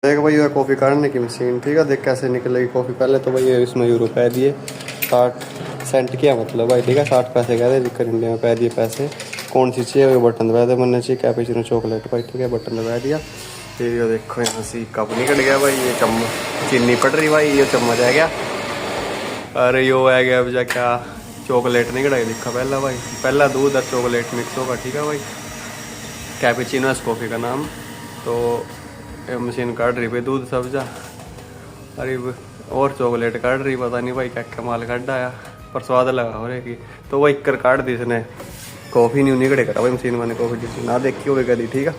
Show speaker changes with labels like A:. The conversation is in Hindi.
A: देख भाई ये कॉफ़ी काटने की मशीन, ठीक है। देख कैसे निकलेगी कॉफ़ी। पहले तो भाई इसमें ₹100 दिए, 60 सेंट किया मतलब भाई, ठीक है। 60 पैसे कह दे, जिक्कर इंडिया में दिए पैसे। कौन सी चाहिए वो बटन दबा दे, बनना चाहिए कैपेचिनो चॉकलेट भाई, ठीक है। बटन दबा दिया। फिर ये देखो यहाँ से कप निकल गया भाई, ये चम्मच चीनी पड़ रही भाई, ये चम्मच आ गया। अरे यो आ गया अब जा क्या चॉकलेट नहीं कढ़ाई लिखा पहला भाई, पहला दूध और चॉकलेट मिक्स होगा, ठीक है भाई। कैपेचिनो इस कॉफ़ी का नाम। तो ये मशीन काट रही भाई दूध सब्जा, अरे और चॉकलेट काट रही, पता नहीं भाई क्या क्या माल काट आया, पर स्वाद लगा हो रही की। तो वही कर काट दी इसने, कॉफ़ी नहीं निकले करा भाई मशीन मैंने, कॉफ़ी जिसने ना देखी होगी कभी, ठीक है।